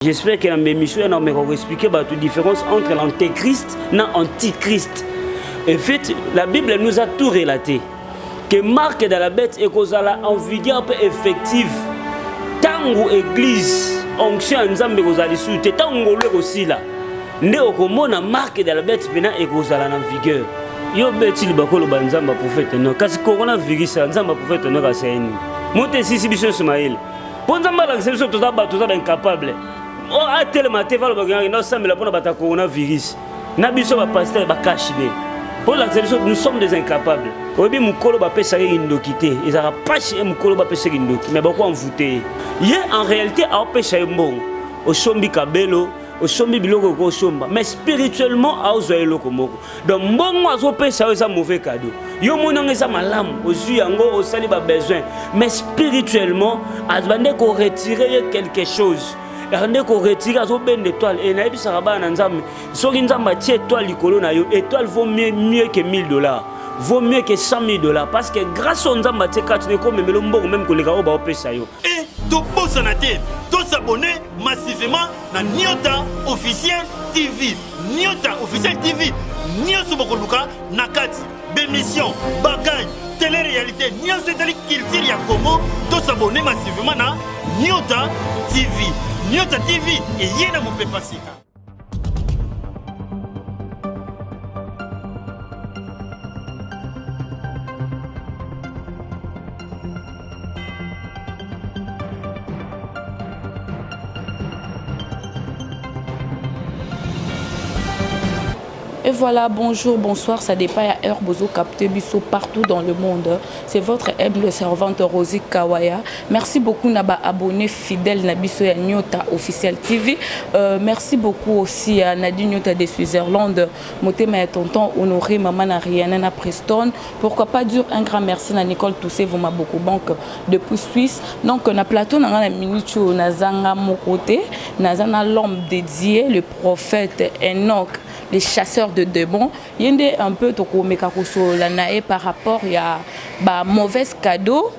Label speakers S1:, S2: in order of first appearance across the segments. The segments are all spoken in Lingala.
S1: J'espère que dans mes missions, on va expliquer la différence entre l'antéchrist et l'antichrist. En fait, la Bible nous a tout relaté. Que marque dans la bête et qu'on a en vigueur effective. Tango église, onction nzambe qu'on a dessous, tango le aussi là. Né au commun marque dans la bête maintenant et qu'on a en vigueur. Yo beti libakolo banzamba prophète non. Kasi coronavirus nzamba prophète non kasaini. Monte sisi biso Ismaël. Pour nzamba la solution tout ça incapable. Oh, à tel matin, il va le coronavirus. Nabiso va passer va cacher. Pour la solution, nous sommes des incapables. Obi mukolo ba pesa indokité. Ils a pas chez mukolo ba pesa indoki. Mais pourquoi envoûter? Hier en réalité a pesa mbon. Au sombi kabelo, au sombi biloko ko somba. Mais spirituellement a ozo eloko moko. Donc mbongo azo pesa eza mauvais cadeau. Yo monanga eza malamu, ozu yango osali ba besoin. Mais spirituellement, azbande ko retirer quelque chose. Regardez qu'on retire à son ben d'étoiles et naïbi saraba nanzam. Soki nzamba tie étoile likolo na yo, étoile vaut mieux que $1000, vaut mieux que $100,000 parce que grâce au nzamba tie katine ko memelo mbongo même ko leka ba opesa yo.
S2: Et to bossa te, to s'abonner massivement na Nyota officiel TV. Nyota officiel TV. Nyota bokoluka na kati bémission, bagage, télé-réalité, Nyota télé culture ya Congo, to s'abonner massivement na Nyota TV. Nyota TV et yena mo pepasika.
S3: Et voilà, bonjour, bonsoir, ça dépend à heure Bozo capté Bisso partout dans le monde. C'est votre humble servante Rosie Kawaya. Merci beaucoup Naba abonné fidèle Nabiso à Nyota officiel TV. Merci beaucoup aussi à Nadine Nyota de Switzerland, Motema et tonton Honoré, maman Ariana Preston. Pourquoi pas dire un grand merci à Nicole Toussé, vous m'a beaucoup banque depuis Suisse. Donc on a plateau on a minute Nazanga mon côté, Nazana l'homme dédié, le prophète Enoch. Les chasseurs de démons, il y a un peu de par rapport à ba mauvais cadeau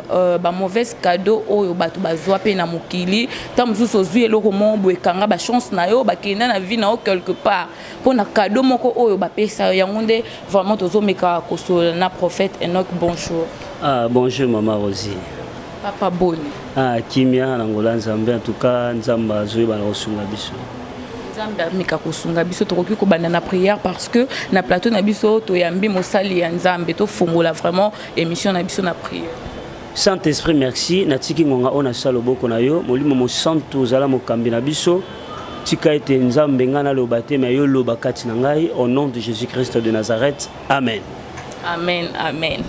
S3: au batu bazwa pe na mukili tam zuso zui eloko mombo ekanga ba chance na yo ba kenda na vie na quelque part pour na cadeau moko oyo ba pesa yangonde vraiment tozo meka koso na prophète Enoch. Bonjour.
S1: Ah bonjour maman Rosie.
S3: Papa Boni.
S1: Ah kimia na ngola nzambe en tout cas nzamba zui ba rosunga biso.
S3: Mika kosunga biso tokoki ko banda na prière parce que na plateau na biso to yambi mosali ya nzambe to fongola vraiment émission na biso na prière.
S1: Saint-Esprit merci natiki ngonga ona salo boko na yo molimo mo santo zala mo kambi na biso tika ete nzambe ngana lo batema yo lo bakati na ngai au nom de Jésus-Christ de Nazareth. Amen.
S3: Amen, amen.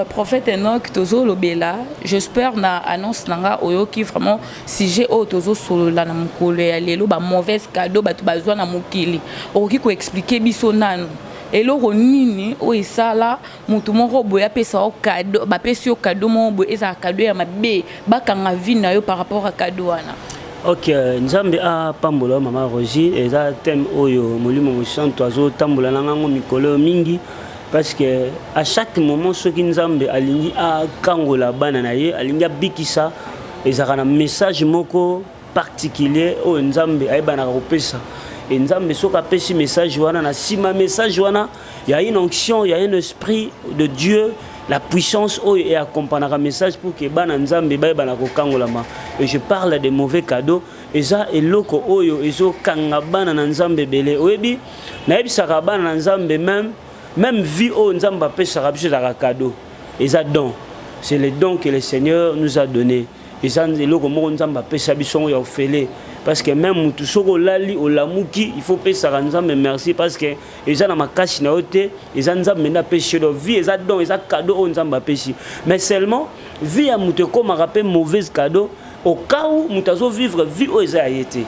S3: Prophète Enoch tozo lobela, j'espère na annonce nanga oyo ki vraiment sujet o tozo solo la na mukolo ya lelo ba mauvaise cadeau batu bazwa na mukili oki ko expliquer biso nanu eloko nini o esala mutu moko boya pesa o cadeau ba pesa yo cadeau mo bo eza cadeau ya mabe bakanga vie na yo par rapport à cadeau wana.
S1: Ok, nzambe a pambola mama Rosie eza thème oyo molimo mosanto azo tambola nango mikolo mingi. Parce que à chaque moment, ce qui nous a aligné à Kangola Bananaye, aligné à Bikisa, ils ont un message moko particulier au Nzambe à Ebana Ropesa. Et Nzambe so ka pesi message wana na sima message wana, il y a une onction, il y a un esprit de Dieu, la puissance et accompagner un message pour que Bana Nzambe ba Ebana ko Kangola ma. Et je parle des mauvais cadeaux. Et ça et loko oyo ezo kanga bana Nzambe belé. Oyebi na ebisaka bana Nzambe même vie au Nzamba pesa biso za cadeau. Et ça don. C'est le don que le Seigneur nous a donné. Et ça eloko mo Nzamba pesa biso ya ofele parce que même mutu soko lali o lamuki il faut pesa Nzamba merci parce que eza na makasi na ote eza Nzamba na pesa de vie eza don eza cadeau au Nzamba pesi. Mais seulement vie ya mutu comme rappel mauvais cadeau au cas où mutazo vivre vie au eza yete.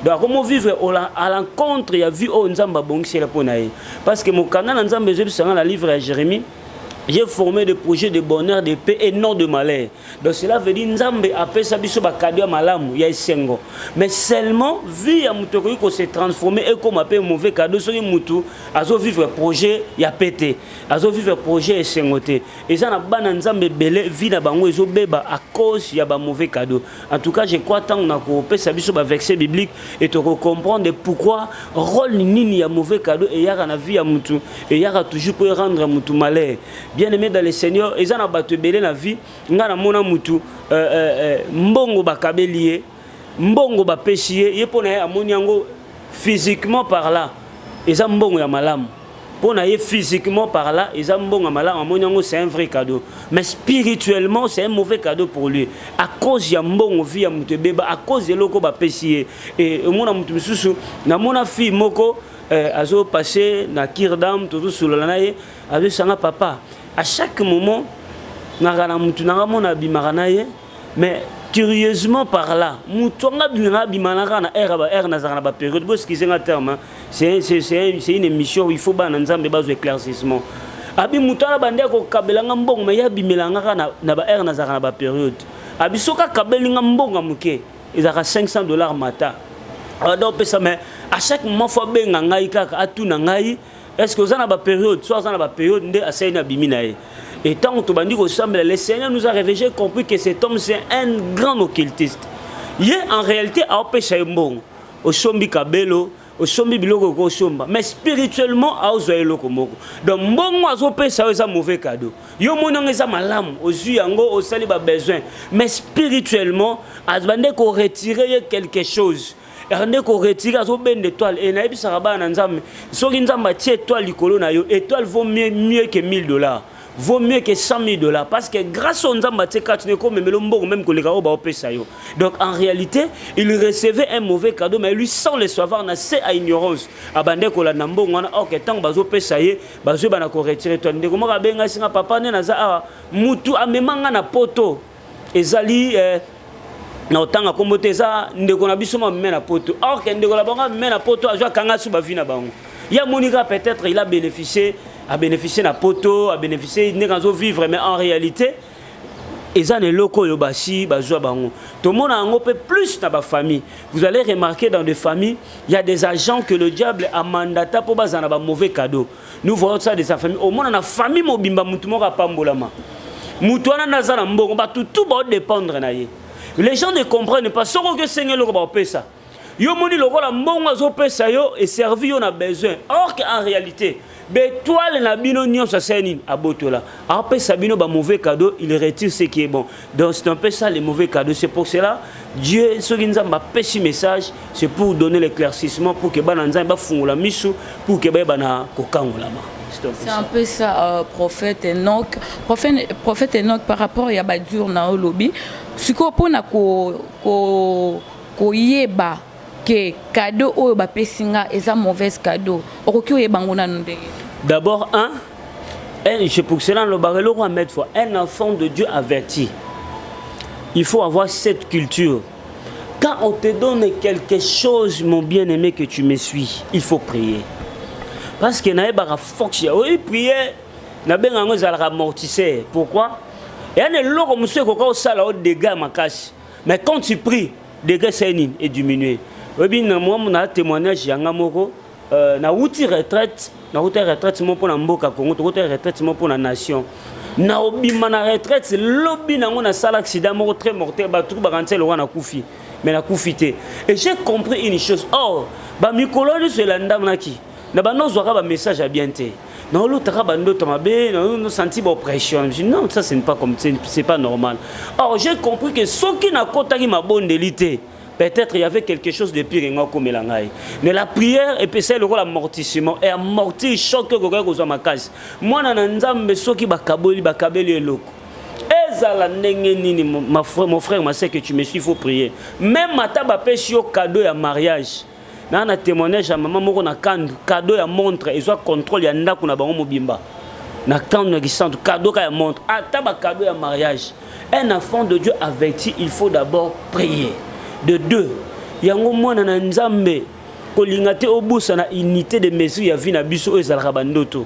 S1: Donc comment vivre à l'encontre il y a vu au Nzamba bongisi la ponaye parce que mon canal Nzamba je sanga la livre à Jérémie J'ai formé des projets de bonheur, de paix et non de malheur. Donc cela veut dire Nzambe appelle ça biso ba cadeau malamu ya sengo. Mais seulement vu ya mutu ko se transformer et comme appelle mauvais cadeau so mutu azo vivre projet ya pété. Azo vivre projet et sengoté. Et ça na bana Nzambe belé vie na bango ezo beba à cause ya ba mauvais cadeau. En tout cas, je crois tant on a ko pesa biso ba verset biblique et te comprendre pourquoi rôle nini ya mauvais cadeau et ya na vie ya mutu et ya toujours pour rendre mutu malheur. Bien-aimé dans le Seigneur, ils ont battu belé la vie. Ngana mona mutu mbongo bakabelié, mbongo bapéchié. Yé pona amoniango physiquement par là, ils ont mbongo ya malam. Pona yé physiquement par là, ils ont mbongo ya malam. Amoniango c'est un vrai cadeau, mais spirituellement c'est un mauvais cadeau pour lui. À cause ya mbongo vie ya mutu beba, à cause de loko bapéchié. Et mona mutu susu, na mona fille moko azo passé na kirdam tout sur le naye, azo sanga papa. À chaque moment, mais curieusement par là, c'est une émission où il faut des éclaircissements. Abi mutala bande ko kabelanga mbongo mais ya bimelanga na ba air na ba période. Abi soka kabelinga mbongo muke, ezaka $500 mata. Alors pesa mais à chaque moment faut benga ngai kaka atuna ngai. Est-ce que vous avez une période, soit vous avez une période de Assaïna Biminae. Et tant que tu le Seigneur nous a révélé, j'ai compris que cet homme c'est un grand occultiste. Il est en réalité à Opécha Mbong, au Sombi Kabelo, au Sombi Biloko Kosomba, mais spirituellement à Ozoelo Komoko. Donc Mbong Azopé, ça c'est un mauvais cadeau. Yo monong est malam, aux Zuyango, au Saliba besoin, mais spirituellement, Azbande ko retirer quelque chose. Rende ko retirer azo ben d'étoile et na ebisa ba na nzambe soki nzamba tie étoile likolo na yo étoile vaut mieux que $1000 vaut mieux que $100,000 parce que grâce au nzamba tie ka tu ne comme melo mbongo même koleka o ba opesa yo. Donc en réalité il recevait un mauvais cadeau mais lui sans le savoir na c'est à ignorance abande ko la mbongo na ok tant bazo pesa ye bazo bana ko retirer étoile ndeko moka benga singa papa ne na za mutu amemanga na poto ezali na otanga komoteza ndeko na biso mena poto or que ndeko la bango mena poto azwa kanga suba vina bango ya monika peut-être il a bénéficié na poto a bénéficié n'enzo vivre mais en réalité ezane loko yo basi bazwa bango tout le monde a un peu plus dans ba famille. Vous allez remarquer dans des familles il y a des agents que le diable a mandaté pour bazana ba mauvais cadeau. Nous voyons ça dans sa famille au monde na famille mobimba mutu mo pambolama mutu wana nazana mbongo ba tout ba dépendre na ye. Les gens ne comprennent pas ce que Seigneur le va faire ça. Yo moni le rôle mbongo azo pesa yo et servi on a besoin. Or qu'en réalité, bétoile na bino nyon sa seni abotola. Après ça bino ba mauvais cadeau, il retire ce qui est bon. Donc c'est un peu ça les mauvais cadeaux. C'est pour cela Dieu ce qui nous a péché message, c'est pour donner l'éclaircissement pour que bananza ba fungula misu pour que ba na kokangola ma.
S3: C'est un peu ça, prophète Enoch. Prophète Enoch par rapport à Yabadur na lobby. Si ko pona ko yeba que cadeau o ba pesinga eza mauvais cadeau. Okoki yeba ngona ndenge.
S1: D'abord je pour cela le barelo va mettre fois un enfant de Dieu averti. Il faut avoir cette culture. Quand on te donne quelque chose mon bien-aimé que tu me suis, il faut prier. Parce que na ba fox ya oui prier na benga ngo za amortisseur. Pourquoi? Et un loko monsieur ko sala au dégâts makasi. Mais quand tu pries, dégâts est diminué. Oui bien moi mon témoignage yanga moko na outil retraite, na outil retraite mon pour na mboka Congo, outil retraite mon pour la nation. Na obima na retraite lobby na ngona sala accident moko très mortel ba tout ba kantel wana kufi. Mais na kufité. Et j'ai compris une chose. Oh, ba mikolo c'est la ndamnaki. Na ba no zwa ba message à bien té. Non, l'autre nous senti oppression. Je dis non, ça c'est pas comme c'est pas normal. Or j'ai compris que ce qui n'a pas ma bonne délité, peut-être il y avait quelque chose de pire comme l'angaï. Mais la prière et puis c'est le rôle amortissement et amortir choc que quelqu'un aux ma case. Moi nanzambe ce qui bakabeli eloko. Ezala ndenge nini mon frère ma sœur que tu me suis, il faut prier. Même mataba pêche au cadeau à mariage. Na témoignage à maman moko na kandu cadeau ya montre et soit contrôle ya ndako na bango mobimba na kandu na gisantu cadeau ka ya montre ata ba cadeau ya mariage. Un enfant de Dieu averti, il faut d'abord prier. De deux, yango mwana na nzambe kolingate obusa na unité de mesure ya vie na biso ezalaka bandoto.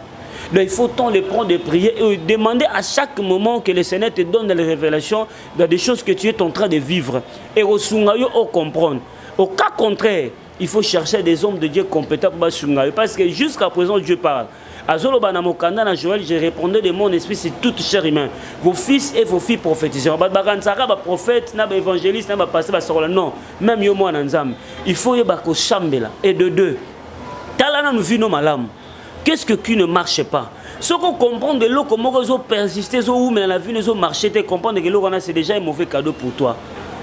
S1: Donc il faut tant le prendre de prier et demander à chaque moment que le Seigneur te donne les révélations des choses que tu es en train de vivre. Et au Sungayo, au comprendre. Au cas contraire, il faut chercher des hommes de Dieu compétents pour Sungayo. Parce que jusqu'à présent, Dieu parle. À Zolobana Mokanda, na Joël, je répondais de mon esprit, c'est toute chair humaine. Vos fils et vos filles prophétisent. Bagansara, prophète, évangéliste, pasteur. Non, même yo moi nanzam. Il faut y avoir chambela. Et de deux, talana nous vit nos malam. Qu'est-ce qui ne marche pas? Ce qu'on comprend de l'eau, comment ils ont persisté, mais dans la vie, ils ont marché, comprendre que l'eau, c'est déjà un mauvais cadeau pour toi.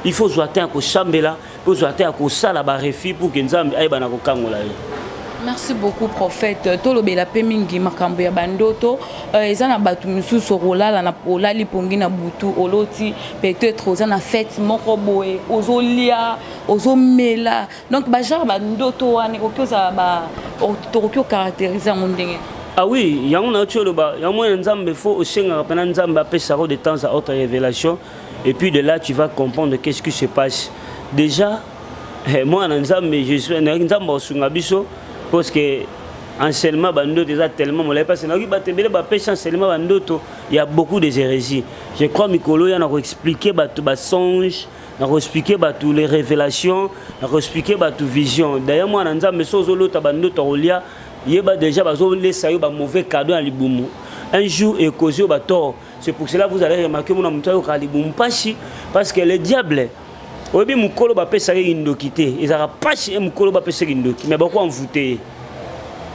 S1: Il faut jouer à chambela, pour jouer à salaba refi pour que nous aille banako kangola.
S3: Merci beaucoup prophète. Tolobela pe mingi makambo ya bandoto ezana batu misusu rolala na olali pongi na butu oloti peut-être ozana fête moko boye ozolia ozomela donc ba genre bandoto wana okyoza ba tokyo caractériser ndenge.
S1: Ah oui, yango na tsholoba yango nzambe faut osenga pena nzambe apesa de temps à autre révélation et puis de là tu vas comprendre qu'est-ce qui se passe. Déjà moi nzambe je suis nzambe osunga biso. Parce que enseignement bandoto est tellement molé parce que il y a beaucoup de hérésies. Je crois Mikolo y a expliqué ba songe, a expliqué tous les révélations, a expliqué tout vision. D'ailleurs moi nanza meso zolota bandoto olia yeba déjà bazo laisser yo ba mauvais cadeau à libumu. Un jour et causé ba tort. C'est pour cela vous allez remarquer mon amutayo ka libumu pachi parce que le diable obi mukolo ba pesa indoki te ezara pachi mukolo ba pesa indoki mais bako envoûté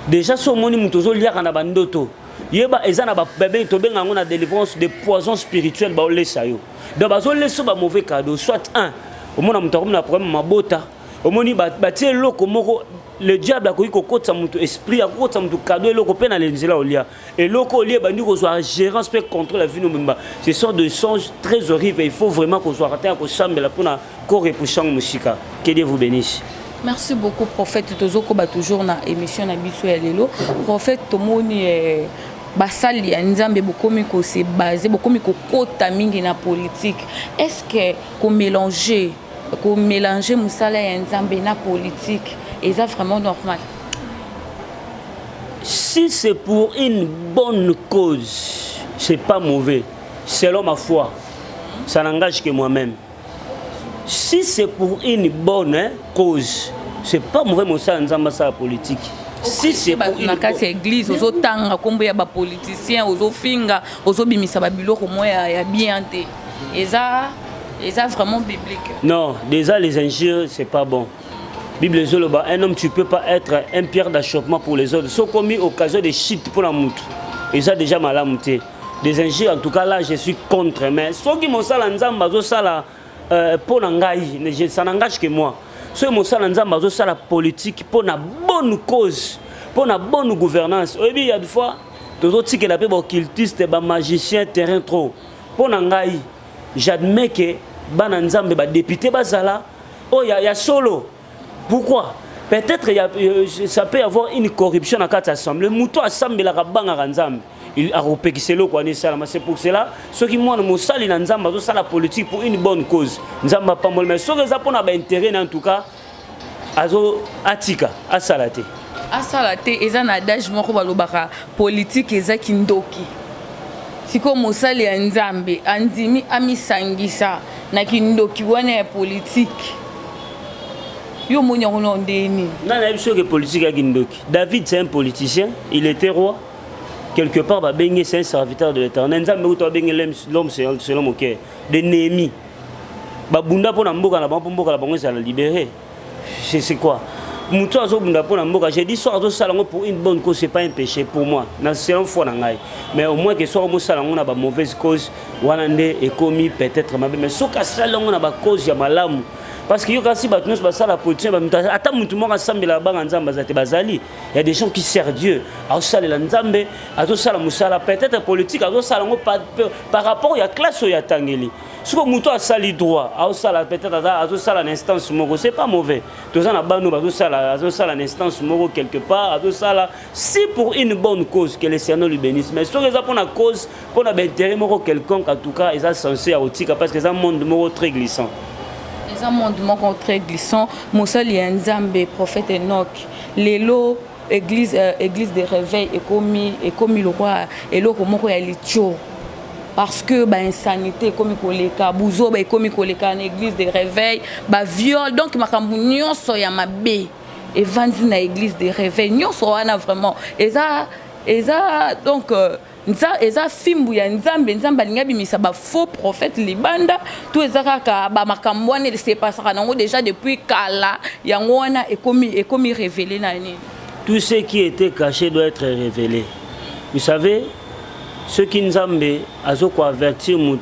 S1: déjà so moni mutozo liaka na bandoto yeba ezana ba bébé to benga ngona délivrance de poison spirituel ba olesa yo donc bazo leso ba mauvais cadeau soit un au mona mutako na problème mabota au moni ba tie loko moko le diable a koyi kokotsa mutu esprit a kokotsa mutu cadeau loko pe na lenzela olia et loko olia bandi ko soit gérance peut contrôler la vie no memba ce sont des songes très horribles il faut vraiment qu'on soit raté ko chambela pona corps pour chang musika que Dieu vous bénisse.
S3: Merci beaucoup prophète tozoko ba toujours na émission na biso ya lelo prophète tomoni basali ya nzambe bokomi ko se basé bokomi ko kota mingi na politique est-ce que ko mélanger musala ya nzambe na politique et ça vraiment normal?
S1: Si c'est pour une bonne cause, c'est pas mauvais. Selon ma foi, ça n'engage que moi-même. Si c'est pour une bonne cause, c'est pas mauvais mon ça la politique. Si c'est pour une
S3: église, aux autant comme ya ba politiciens, aux finga, aux bimisa ba biloko moya ya bien té. Et ça vraiment biblique.
S1: Non, déjà les injures, c'est pas bon. Bible Zoloba, un homme, tu peux pas être un pierre d'achoppement pour les autres. Sauf commis occasion de shit pour la moutre. Et ça déjà mal amouté. Des injures, en tout cas là, je suis contre. Mais ceux qui m'ont sala nzamba, sala pour n'engager, ça n'engage que moi. Ceux qui m'ont sala nzamba, sala politique pour la bonne cause, pour la bonne gouvernance. Et puis il y a des fois, tous autres qui l'appellent occultistes, magiciens, terrain trop. Pour n'engager, j'admets que bananzambe, député bazala, oh il y a solo. Pourquoi? Peut-être ça peut y avoir une corruption dans cette assemblée. Le mouton assemblée la banga ranzam. Il a repéré que c'est là qu'on est ça. C'est pour cela ceux qui moi nous sali nanzam bazo sala politique pour une bonne cause. Nzamba pas mal mais ceux qui ont pas intérêt en tout cas azo atika asalate.
S3: Asalate eza na adage moko balobaka politique eza kindoki. Siko mosali ya nzambe andimi amisangisa na kindoki wana ya politique. Yo moni on ndeni.
S1: Non, la chose que politique a Gindoki. David c'est un politicien, il était roi. Quelque part ba bengi c'est un serviteur de l'Éternel. Nzambe uto bengi l'homme selon mon cœur. De Néhémie. Ba bunda pona mboka na mboka la bango ça la libérer. C'est quoi? Muto azo bunda pona mboka, j'ai dit soit azo salango pour une bonne cause, c'est pas un péché pour moi. Na selon foi na ngai. Mais au moins que soit mo salango na ba mauvaise cause, wanande et commis peut-être mais soka salango na ba cause ya malamu. Parce que si la politique, il y a des gens qui servent Dieu. Peut-être politique, par rapport à la classe où il y a Tangeli. Si vous avez un droit, peut-être à l'instance, c'est pas mauvais. Tous les gens à l'instance quelque part. Si pour une bonne cause, que le Seigneur lui bénisse. Mais si vous avez une cause, pour un intérêt quelconque, en tout cas, ils sont censés à Otika parce que c'est un monde très glissant.
S3: Les amendements très glissants, Moussali Nzambe, prophète Enoch, Lelo, église de réveil et comme le roi et le comment il y a parce que bah insanité comme koleka buzo ba comme koleka na église de réveil ba viol donc makambu nyonso ya mabe evandi na église de réveil nyonso wana vraiment eza donc eza fimbu ya nzambe alinga bimisa ba faux prophète libanda tout eza kaka ba makambu wana se passera nango déjà depuis kala yango wana ekomi révélé na nini.
S1: Tout ce qui était caché doit être révélé. Vous savez, ce qui nous a avertir il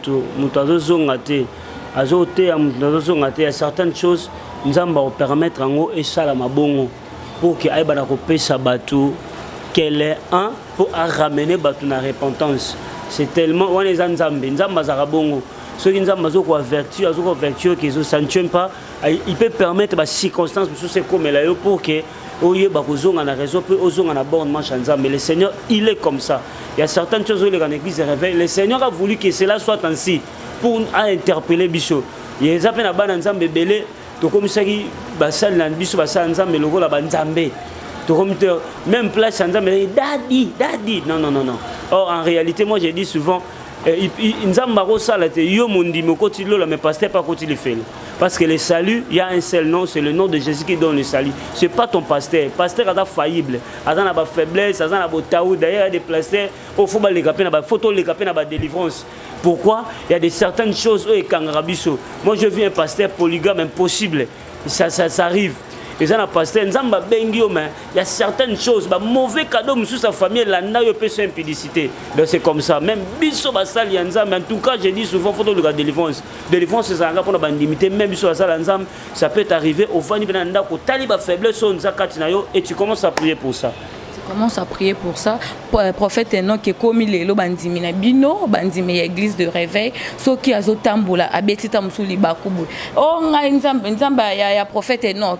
S1: y a certaines choses nous allons permettre et ça la mabongo pour que aïba na sabatu qu'elle est un pour ramener batu na repentance. C'est tellement on les nzambe zarabongo ceux qui nous ont avertir qu'ils ne s'en pas il peut permettre des circonstances comme là pour que mais le Seigneur il est comme ça. Il y a certaines choses où l'église réveille. Le Seigneur a voulu que cela soit ainsi pour interpeller Bichot. Il y a des gens qui ont belé to comme ça qui basal na biso basal nzambe logo la banzambe. To comme même place nzambe daddy. Non. Or en réalité moi j'ai dit souvent nzamba ko sala te yo mondi moko ti lo la mais pasteur pas côté le fait. Parce que le salut, il y a un seul nom, c'est le nom de Jésus qui donne le salut. Ce n'est pas ton pasteur. Pasteur est faillible. Il a des faiblesses, il a des taous. D'ailleurs, il y a des pasteurs, il faut les caper, il faut les caper dans la délivrance. Pourquoi? Il y a certaines choses où il y a moi, je vis un pasteur polygame impossible. Ça arrive. Et ça, un pasteur, il y a certaines choses, mauvais cadeau sur sa famille, là, il y a une impudicité. Donc c'est comme ça. Même biso basal yanzam, en tout cas, je dis souvent, il faut la délivrance. Délivrance, c'est ça, pour la limiter, même biso basal yanzam, ça peut arriver au fani benanda, au taliba faiblesse, et tu commences à prier pour ça.
S3: Commence à prier pour ça. Prophète Enoch qui est comme il est le bandimi na bino bandimi église de réveil so qui azo tambola abetita musuli bakubu o nga nzambe ya prophète Enoch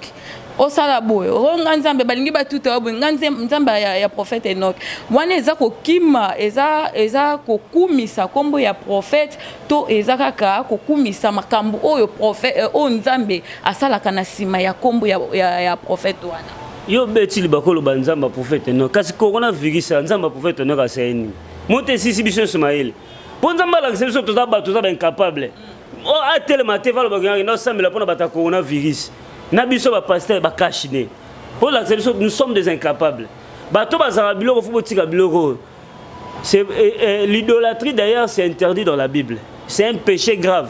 S3: o sala boy o nga nzambe balingi batuta bo nga nzambe ya prophète Enoch wana eza kokima eza kokumisa kombo ya prophète to eza kaka kokumisa makambo oyo prophète o nzambe asala kana sima ya kombo ya prophète wana.
S1: Yo beti libakolo banzamba prophète no kasi coronavirus nzamba prophète no ka seni monte sisi biso Ismaël pour nzamba la biso to ba incapable o a tellement te valo baganga no sambela pona bata coronavirus na biso ba pasteur ba kashine pour la biso nous sommes des incapables bato bazara biloko faut botika biloko c'est l'idolâtrie d'ailleurs c'est interdit dans la Bible c'est un péché grave.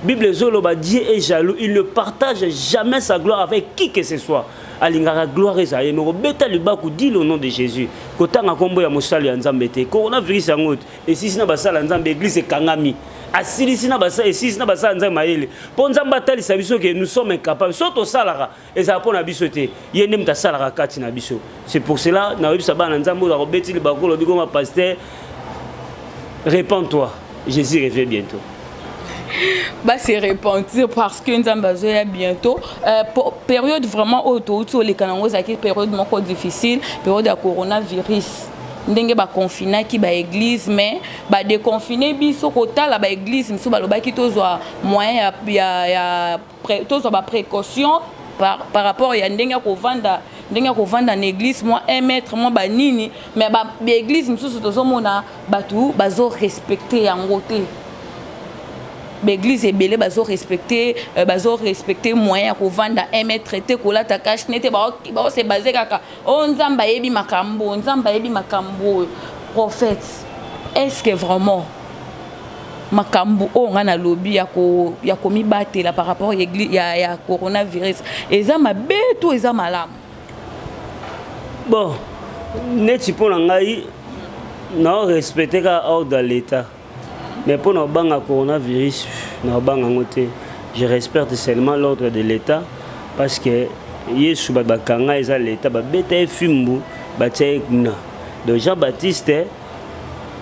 S1: Bible zoloba Dieu est jaloux, il ne partage jamais sa gloire avec qui que ce soit. Alingara gloire et ça et me beta le baku dit le nom de Jésus. Kotanga kombo ya mosali ya Nzambe te. Coronavirus yango et si na basala Nzambe église kangami. Asili sina basa et si na basala Nzambe maele. Po Nzamba tali sabiso que nous sommes incapables. Soto salara et ça pona biso te. Yende mta salara kati na biso. C'est pour cela na biso ba Nzambe la beti le baku lo biko ma pasteur. Répands-toi. Jésus revient bientôt.
S3: Bah c'est repentir parce que nous avons bientôt période vraiment autour les canaux qui période moins difficile période de coronavirus ndenge ba confiné qui ba église mais ba déconfiné biso kota la ba église miso ba loba ki tozwa moyen ya tozwa ba précaution par rapport ya ndenge ko vanda na église moi 1 mètre moi ba nini mais ba église miso tozomona batu bazo respecter yango te. L'église est belle, bazo respecter moyen pour vendre 1 mètre traité kola ta cache nete ba c'est basé kaka on nzamba yebi makambo prophète est-ce que vraiment makambo on a lobby ya komi batela par rapport l'église ya coronavirus eza mabeto eza malam
S1: bon neti pona ngai na respecter ka ordre de l'état. Mais pour nos banques à coronavirus, je respecte seulement l'ordre de l'État parce que Yesu Babakanga est l'État, Babete Fimbu, Batekna. Donc Jean-Baptiste,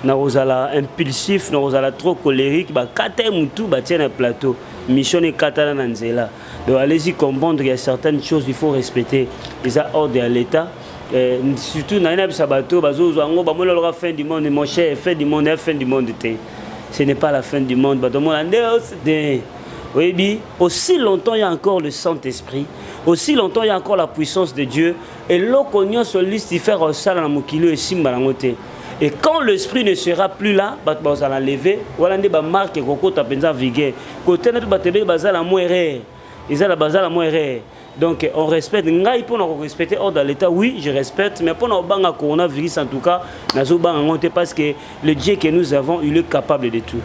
S1: Narosala impulsif, Narosala trop colérique, Bakate Moutou, Batien un plateau, mission est Katana Nanzela. Donc allez-y comprendre qu'il y a certaines choses qu'il faut respecter. Les ordres de l'État. Surtout dans les sabato, fin du monde, mon cher, fin du monde, fin du monde. Ce n'est pas la fin du monde. Oui, aussi longtemps il y a encore le Saint-Esprit, aussi longtemps il y a encore la puissance de Dieu. Et l'ocognon se liste faire un sale en mokilo et simbalangote. Et quand l'esprit ne sera plus là, vous allez l'enlever, vous allez marque et vous allez viguer. Côté de batebe bazal à moire, ils allent bazal à moire. Donc on respecte. Ngai pour nous respecter hors de l'état, oui, je respecte, mais pour nous banga coronavirus en tout cas, nazo bangote parce que le Dieu que nous avons, il est capable de tout.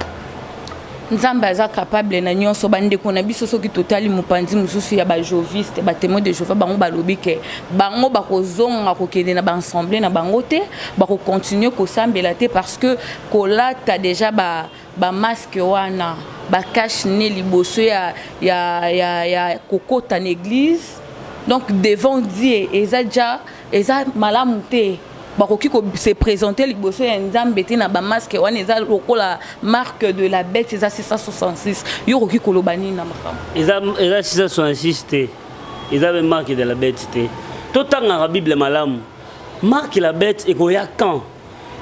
S3: Nzambe aza capable na nyonso bande ko na biso soki totali mupanzi mususu ya ba joviste ba témoin de Jéhovah bango balobi ke bango ba kozonga ko kende na ba ensemble na bango te ba ko continuer ko sambela te parce que kolata déjà ba masque wana ba cache ne liboso ya kokota na église donc devant Dieu eza malamu te bakoki ko se présenter liboso ya nzambe te na ba masque wana eza lokola marque de la bête eza 666 yo koki kolobani na makam
S1: eza 666 te eza be marque de la bête te totanga la Bible malamu marque la bête et koya quand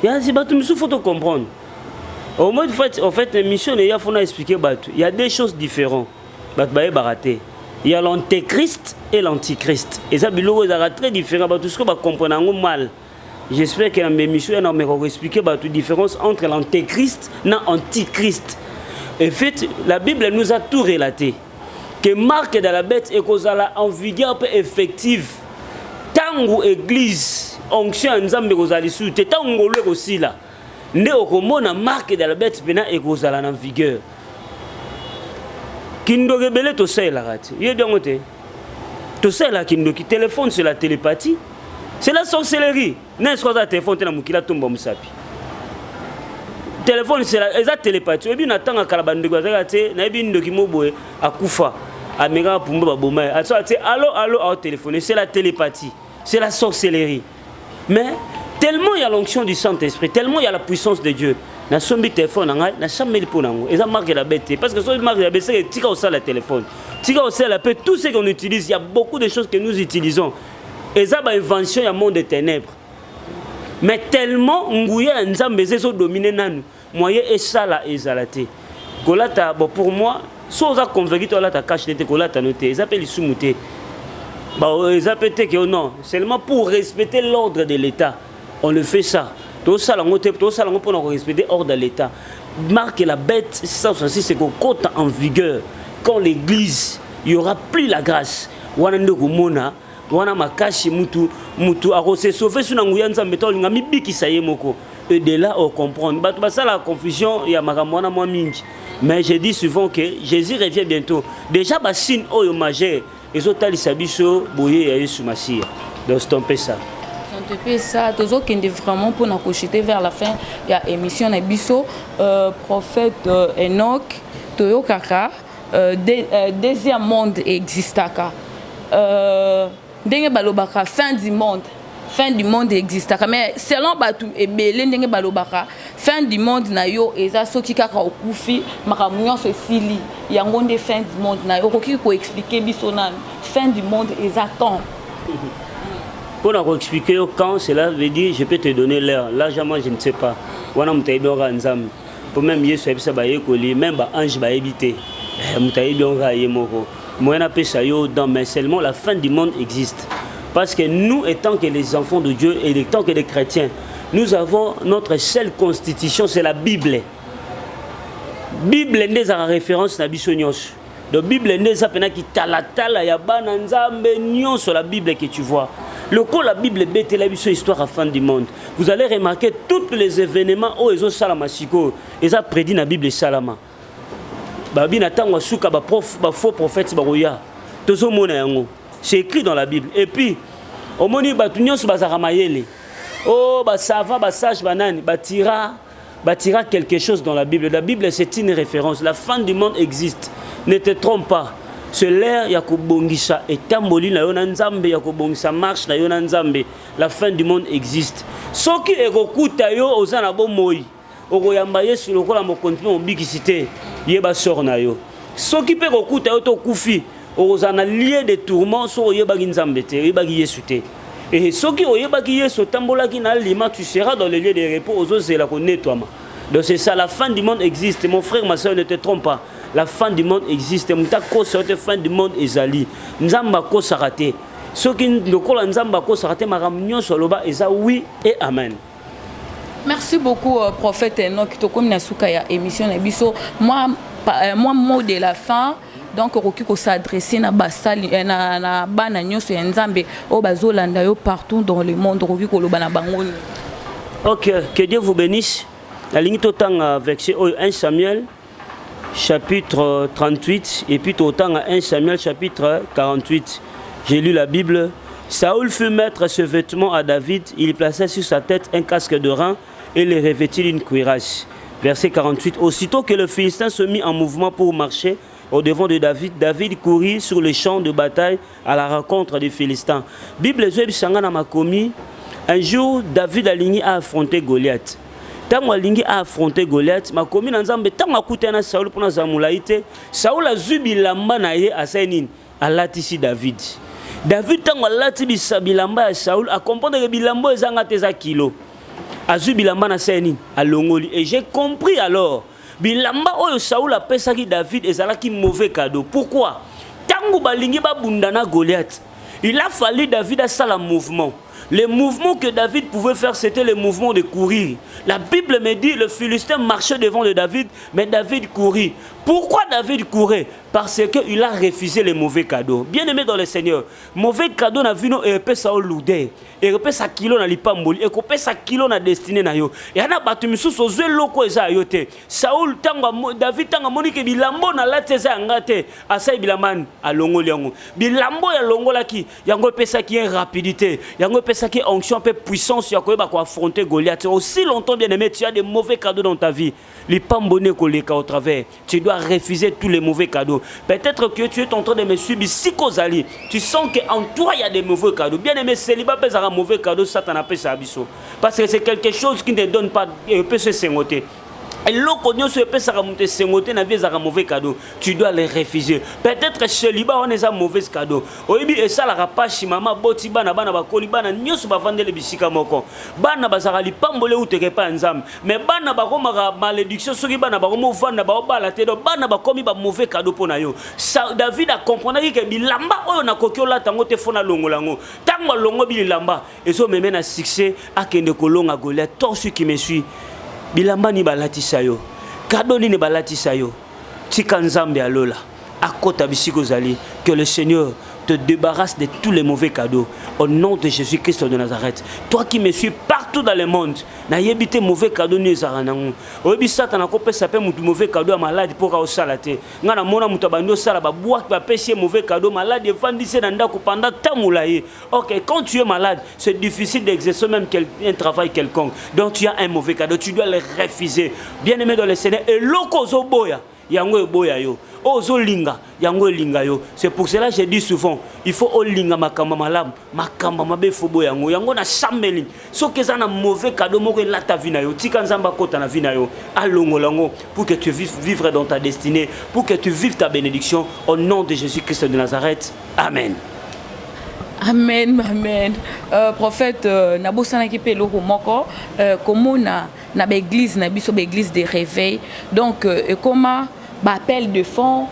S1: ya si batu misu faut comprendre au moins en fait l'émission il faut expliquer batu il y a des choses différentes batu baye baraté il y a l'antéchrist et l'antichrist et ça biloko eza très différent batu ce que ba comprendre mal. J'espère que dans mes missions, on va expliquer la différence entre l'antéchrist et l'antichrist. En fait, la Bible nous a tout relaté. Que marque dans la bête et qu'on a en vigueur effective. Tant que l'église, onction nzambe qu'on a dessous, tant que aussi là. Né au commun, marque dans la bête et qu'on a en vigueur. Kindo rebelle to sais la rate. Il est bien monté. To sais la kindo qui téléphone sur la télépathie. C'est la sorcellerie. N'est-ce pas téléphone na mukila tomba musapi. Téléphone c'est la télépathie. Et bien attend à kalabande gazate na bien ndoki moboe akufa. Amega pumba baboma. Allô au téléphone, c'est la télépathie. C'est la sorcellerie. Mais tellement il y a l'onction du Saint-Esprit, tellement il y a la puissance de Dieu. Na sombi téléphone na jamais le ponango. Et ça marque la bête parce que ça marque la bête c'est tika au ça le téléphone. Tika au ça la peut tout ce qu'on utilise, il y a beaucoup de choses que nous utilisons. Et ça, c'est l'invention du monde des ténèbres. Mais tellement, Ngouya Nzambe se dominer nan moyen et ça là ezalate. Kolata pour moi, si on a convaincu toi là ta cache n'était kolata noté, ils appellent sumuté. Ils appellent que non, seulement pour respecter l'ordre de l'État. On le fait ça. Tout ça là on pour respecter l'ordre de l'État. Marque la bête, ça aussi c'est qu'on compte en vigueur quand l'église, il y aura plus la grâce. Wanando kumona wana makashi mutu akose sauver suna nguya nzambe to linga mibikisa ye moko et de là on comprend ba ça la confusion ya makamwana moi mingi mais je dis souvent que Jésus revient bientôt déjà ba signe oyo majeur ezotalisa biso boye ya Yesu Masia donc stopper ça
S3: tozo kende vraiment pour na cochiter vers la fin ya émission na biso prophète Enoch toyo kaka deuxième monde existaka ndenge balobaka fin du monde existe mais selon batu ebele ndenge balobaka fin du monde na yo eza soki kaka okufi makambo nyonso esili yango nde fin du monde na yo okoki ko expliquer biso nani fin du monde eza quand
S1: pour expliquer quand cela veut dire je peux te donner l'heure largement je ne sais pas wana mutaibora nzambe pour même Yesu ebisa ba yekoli même ba ange ba ebité mutaibora yemoko moyen appelle yo dans mais seulement la fin du monde existe parce que nous étant que les enfants de Dieu et étant que les chrétiens nous avons notre seule constitution c'est la Bible n'est en référence na biso nyonso donc Bible n'est apena ki talatala ya bana nzambe nyonso la Bible que tu vois le coup la Bible bête la biso histoire à fin du monde vous allez remarquer tous les événements où ils ont salama siko ils ont prédit na Bible salama babina tango suka ba faux prophètes baroya tozo mona yango c'est écrit dans la Bible et puis au moni batunyo so bazara mayele oh ba sava ba sage banani batira quelque chose dans la Bible c'est une référence la fin du monde existe ne te trompe pas c'est l'ère ya kobongisa et tamboli na yo na nzambe ya kobongisa marche na yo na nzambe la fin du monde existe soki ekokuta yo ozana bo moi okoyamba Yesu lokola mo continue obikisité yeba sort na yo soki pe kokuta yo to kufi ozana lié de tourment so yebaki nzambe te yebaki Yesu te et soki oyebaki Yesu tambolaki na lima tu seras dans le lieu de repos ozozela ko nettoiement Donc c'est ça, la fin du monde existe. Mon frère, ma soeur, ne te trompe pas. La fin du monde existe. La fin du monde est ali. Nzamba ko sarate. Ce qui nous colle nzamba ko sarate maramnyo soloba eza oui et amen.
S3: Merci beaucoup, prophète Enoch. Comme nasuka ya émission na biso. Moi, mot de la fin. Donc, Roki ko s'adresser na basali na bana nyoso ya nzambe o bazolanda yo partout dans le monde. Roki ko loba na bango.
S1: Ok, que Dieu vous bénisse. La ligne totang verset 1 Samuel chapitre 38 et puis autant à 1 Samuel chapitre 48. J'ai lu la Bible. Saoul fut mettre ce vêtement à David. Il plaçait sur sa tête un casque de rein et le revêtit d'une cuirasse. Verset 48. Aussitôt que le Philistin se mit en mouvement pour marcher au devant de David, David courut sur le champ de bataille à la rencontre des Philistins. Bible Sangana m'a commis. Un jour, David a affronté Goliath. Tant a affronté Goliath, ma commune en Zambé, tant a Saoul pour Zamulaïte, Saoul a zubi lamba naye à Sénin, à Latisi David. David, tant a latibi sabilamba à Saoul, a comprendre que bilambo est un kilo. A zubi lamba na Sénin, à Longoli. Et j'ai compris alors, bilamba oyo Saoul a pesaki David et zalaki mauvais cadeau. Pourquoi? Tant balingi ba bundana Goliath, il a fallu David à ça le mouvement. Les mouvements que David pouvait faire, c'était le mouvement de courir. La Bible me dit, le Philistin marchait devant le David, mais David courit. Pourquoi David courait? Parce qu'il a refusé les mauvais cadeaux. Bien aimé dans le Seigneur, mauvais cadeau n'a vu nos épées sa loudé. Et épée sa kilo na lipamboli. Et épée sa kilo na destiné na yo. Et ana batumisu so zwe loko eza yote. Saoul tanga David tanga monike bilambo na lateza ngate. Asai bilaman alongo liango. Bilambo ya longo laki. Yango pesa qui est rapidité. Yango pesa qui est onction, peu puissance. Yango ba ko affronter Goliath. Aussi longtemps bien aimé, tu as des mauvais cadeaux dans ta vie. Lipambone koleka au travers. Tu dois refuser tous les mauvais cadeaux. Peut-être que tu es en train de me suivre psychosali. Tu sens qu'en toi il y a des mauvais cadeaux. Bien aimé, célibat peut avoir un mauvais cadeau, Satan appelle ça abisso. Parce que c'est quelque chose qui ne donne pas peut se sengoter. Et l'occasion se peut s'arramonter sengoter na vie un mauvais cadeau. Tu dois les refuser. Peut-être célibat on est un mauvais cadeau. Oyebi et ça la rapachi mama boti bana bana bakoli bana nyoso ba vendre les bisika moko. Bana bazara li pambole ou te repa nzam. Mais bana ba komaka malédiction soki bana ba komo vanda ba obala te do bana ba komi ba mauvais cadeau pona yo. David a compris que bilamba oyo na kokiola tango te fona longolango. Tango longo bilamba ezo meme na succès akende kolonga Goliath. Toi ceux qui me suit bilamba ni balatisa yo kado ni balatisa yo tika nzambe alola akota bisiko zali que le Seigneur te débarrasse de tous les mauvais cadeaux au nom de Jésus-Christ de Nazareth. Toi qui me suis partout dans le monde na yebite mauvais cadeau ni zaranango oyebi Satan akopesa pe mutu mauvais cadeau malade pour ka salate ngana mona mutu bando sala ba boire ba pêcher mauvais cadeau malade vandise na ndako pendant tamulaye. OK, quand tu es malade, c'est difficile d'exercer même un travail quelconque. Donc tu as un mauvais cadeau, tu dois le refuser. Bien-aimé dans le Seigneur, et loko zo boya yango boya yo ozo linga yango linga yo. C'est pour cela que je dis souvent, il faut olinga makamba malam makamba mabe fobo yango yango na sambeli so que ça na mauvais cadeau moko la ta vie na yo tika nzamba kota na vie na yo alongo lango pour que tu vivre dans ta destinée, pour que tu vives ta bénédiction au nom de Jésus-Christ de Nazareth. Amen.
S3: Amen, amen. Prophète, nabosana ki pe loko moko comment na l'église na biso l'église de réveil. Donc comment appel de fonds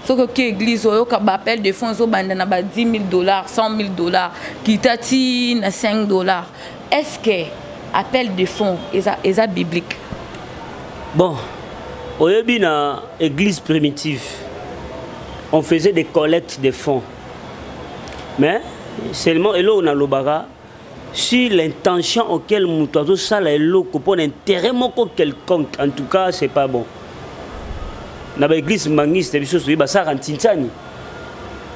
S3: ce que l'église oyo ka appel de fonds zo banda na ba $10,000, $100,000 qui tati na $5. Est-ce que appel de fonds est biblique?
S1: Bon, oyebi na église primitive on faisait des collectes de fonds. Mais seulement et là on a l'obara si l'intention auquel mutozo sala elo pour un intérêt moko quelconque, en tout cas c'est pas bon. Na ba église mangiste biso so ba sa rantintani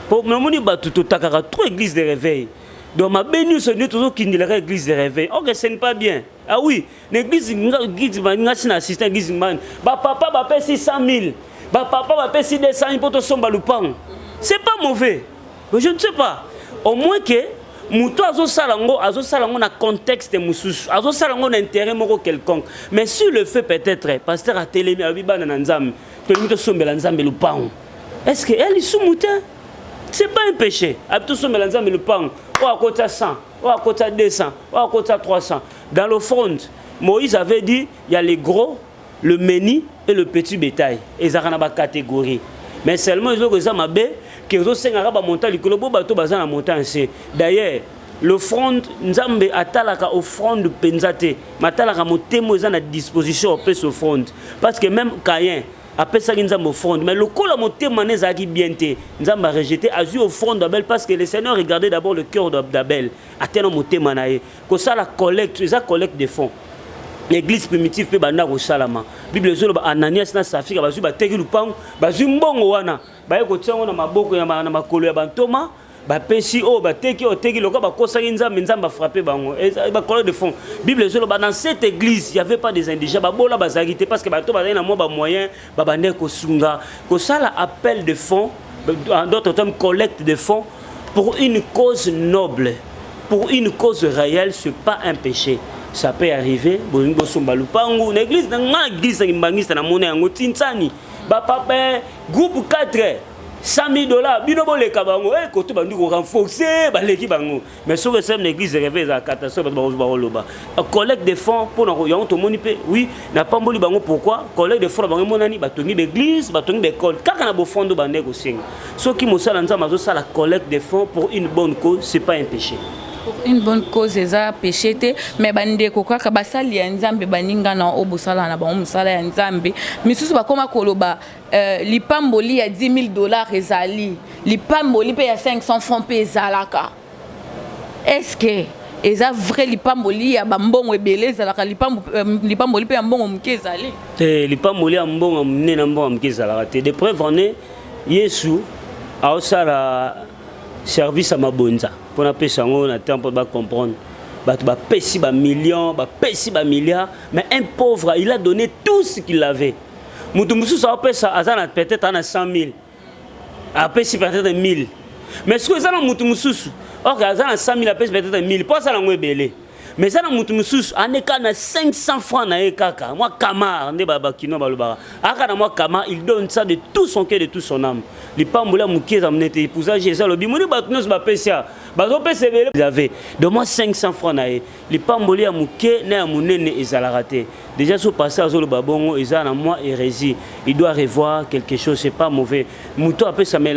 S1: pour moni ba tout takara trop église de réveil. Donc ma béni ce n'est toujours qu'il n'y église de réveil. OK, ce n'est pas bien. Ah oui, l'église ngasi na assistant église man ba papa ba paie 600,000, ba papa ba paie 200,000 pour to somba lupang. C'est pas mauvais. Mais je ne sais pas. Au moins que muto azo salango na contexte mususu azo salango na intérêt moko quelconque. Mais sur le fait peut-être pasteur a télémi abiba na nzam to mito sombela nzambe lupang. Est-ce que elle sumuta? C'est pas un péché. Abito sombela nzambe lupang. Ou à côté 100, ou à côté 200, ou à côté 300. Dans l'offrande, Moïse avait dit il y a les gros le menu et le petit bétail. Et ça a catégorie. Mais seulement ils ont que ça m'a bé que ils ont 5 arabes monter le colobo bateau bazan à monter. D'ailleurs, l'offrande nzambe atalaka offrande penzate, matalaka motemo ils ont à disposition pour cette offrande. Parce que même Caïn après ça ils ont offrande, mais le col à motemo nezaki bien té, nzambe a rejeté a eu offrande d'Abel parce que le Seigneur regardait d'abord le cœur d'Abel. Atena motemo naé, que ça la collecte, ça collecte des fonds. L'église primitive peut banda au salama. Bible zolo ba Ananias na Safira bazu ba teki lupango bazu mbongo wana ba yeko tsango na maboko ya na makolo ya bantoma ba pesi o ba teki o teki loka ba kosa nzambe nzamba frapper bango et ba colonne de fond. Bible zolo ba dans cette église il y avait pas des indigents ba bola ba zagité parce que ba to ba na mo ba moyen ba bande ko sunga ko sala appel de fonds en d'autres termes collecte de fonds pour une cause noble, pour une cause réelle, c'est pas un péché. Ça peut arriver, bongo somba lupangu, l'église dans l'église ngibangisa na mona yango tintani. Ba papa groupe 4 $100,000 binobo le kabango ko to bandu ko renforcer ba leki bango. Mais sur cette l'église réveille à catastrophe ba loba. Collecte des fonds pour na yango to moni pe oui, na pas mboli bango pourquoi? Collecte des fonds bango monani ba tongi l'église, ba tongi l'école. Kaka na bo fondo bande ko singa. So ki mosala nzamba zo sala collecte des fonds pour une bonne cause, c'est pas un péché.
S3: Pour une bonne cause eza péché mais bande ko kaka basali ya nzambe baninga na obosala na ba musala ya nzambe misusu bakoma koloba lipamboli ya $10,000 ezali lipamboli pe ya 500 francs pe ezalaka. Est-ce que eza vrai lipamboli ya bambongo ebele ezalaka lipamboli pe ya mbongo muke ezali
S1: lipamboli ya mbongo mne na mbongo muke ezalaka te de preuve en est Yesu a osala service à mabonza pour na pesa ngo na temps pour ba comprendre ba pesi ba millions ba pesi ba milliards mais un pauvre il a donné tout ce qu'il avait mutu musu sa pesa azana peut-être na 100,000 a pesi peut-être 1,000 mais ce que ça na mutu musu or azana 100,000 a pesi peut-être 1,000 pour ça la ngo ebele mais ça na mutu musu aneka na 500 francs na ekaka moi Kamar nde ba kino ba lobara aka na moi Kamar il donne ça de tout son cœur de toute son âme lipambola mukiza mnete épousa Jésus lobi moni batnos ba pesia bazo pesebele il avait de moi 500 francs na lipamboli ya muke na ya munene ezalaraté déjà sous passer à zolo babongo ezana moi hérésie il doit revoir quelque chose c'est pas mauvais muto après ça mais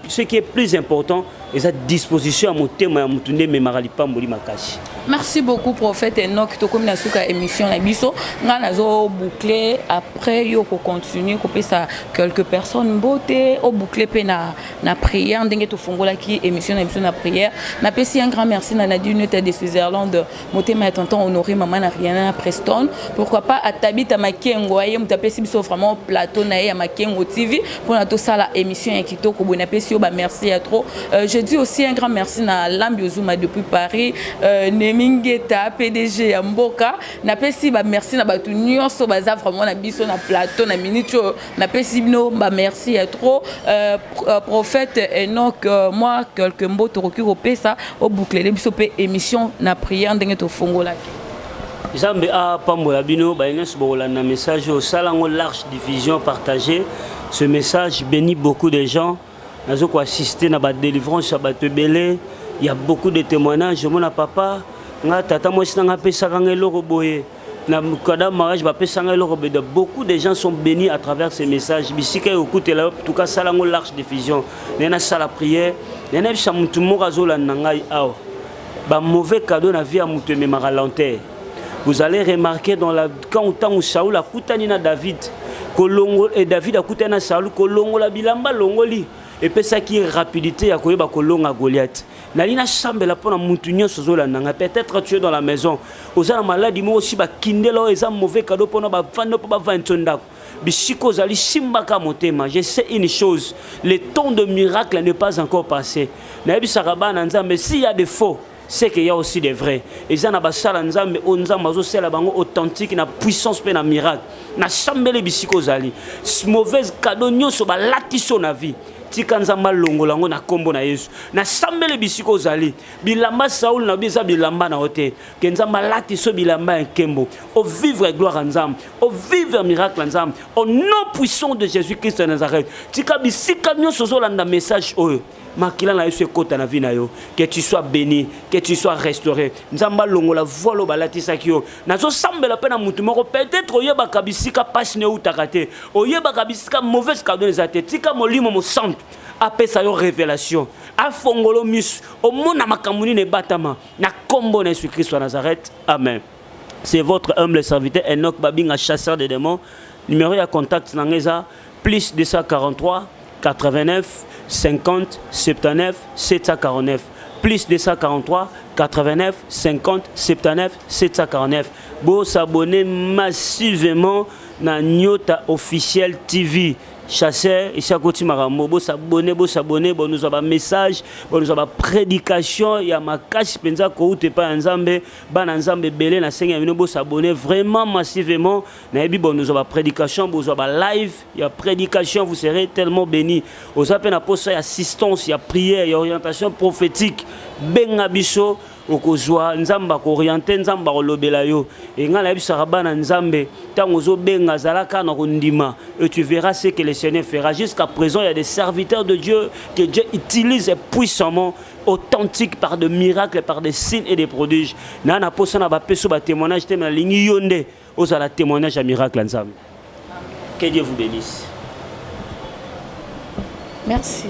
S1: ce qui est plus important et sa disposition à motema ya mutunde memara lipamboli makashi.
S3: Merci beaucoup prophète Enoch to comme na suka émission na biso nga nazo boucler après yo ko continuer ko pesa quelques personnes beauté au boucler pe na prière ndenge to fongola ki émission na prière na pesi un grand merci na Nadine Unité de Switzerland motema ya tonton honoré maman na Rihanna Preston pourquoi pas à Tabita Makengo aye mutapesi biso vraiment plateau na ya Makengo TV pour na to sala émission ya kitoko bona pesi yo ba merci à trop je dis aussi un grand merci na Lambi Ozuma depuis Paris Mingeta PDG ya Mboka na pesi ba merci na batu nyonso baza vraiment na biso na plateau na minute na pesi bino ba merci à trop prophète Enoch moi quelques mots to roki kopesa au boucler les biso pe émission na prière ndenge to fongola
S1: Zambe a pambola bino ba nyonso bola na message au salango large diffusion partagé ce message bénit beaucoup de gens nazo ko assister na ba délivrance ba tebele il y a beaucoup de témoignages mon papa nga tata moi sanga pesa kanga eloko boye na kada mariage ba pesa kanga eloko boye beaucoup de gens sont bénis à travers ces messages bisika écoute là en tout cas salango large diffusion nena sala prière nena bisa mutu moko zola ngai awa ba mauvais cadeau na vie à mutu me ralentir vous allez remarquer dans la quand tant Saoul a kutani na David kolongo et David a kutana na Saoul kolongo la bilamba longoli et puis ça qui est rapidité à koyeba kolonga Goliath nalina sambela pona mutu nyonso zola nanga peut-être tu es dans la maison ozala maladie mo aussi ba kindelo eza mauvais cadeau pona ba vando pa ba vantondako bisiko zali simbaka motema je sais une chose le temps de miracle n'est pas encore passé na yebisaka bana nzambe s'il y a des faux c'est qu'il y a aussi des vrais et ça na basala nzambe onzamba zo sela bango authentique na puissance pe na miracle na sambele bisiko zali mauvais cadeau nyonso ba latiso na vie tika nzamba longola ngo na kombo na Yesu na sambele bisiko zali bilamba Saul na bisa bilamba na ote ke nzamba lati so bilamba nkembo au vivre gloire en nzamba au vivre miracle en nzamba au nom puissant de Jésus-Christ de Nazareth tika bisika nyonso zolanda message oyo makila na Yesu ekota na vie na yo que tu sois béni que tu sois restauré nzamba longola volo balati sakio nazo sambela pe na mutu moko peut-être oyeba kabisika passe ne utakate oyeba kabisika mauvaise cadeau les até tika molimo mo centre apesa yo révélation afongolo mis omona makamuni ne batama na kombo na Jésus-Christ de Nazareth. Amen. C'est votre humble serviteur Enoch Babinga, chasseur de démons. Numéro de contact nangeza plus 243 89 50 79 749 plus 243 89 50 79 749. Bon s'abonner massivement na Nyota Officiel TV. Chasseur et Chakoti Marambo, bon s'abonner, bon nous avons message, bon nous avons prédication, il y a ma cache penza ko te pas ensemble, ban ensemble belé na 5 minutes, bon s'abonner vraiment massivement, na ebi bon nous avons prédication, bon nous avons live, il y a prédication, vous serez tellement bénis. Aux appels à poste, il y a assistance, il y a prière, il y a orientation prophétique, benga biso okozwa nzamba ko orienter nzamba ko lobela yo et ngala bisara bana nzambe tango zo benga zalaka na kondima et tu verras ce que le Seigneur fera. Jusqu'à présent il y a des serviteurs de Dieu que Dieu utilise puissamment, authentiques, par des miracles, par des signes et des prodiges. Nana posa na ba peso ba témoignage te na lingi yonde ozala témoignage à miracle nzambe. Que Dieu vous bénisse.
S3: Merci.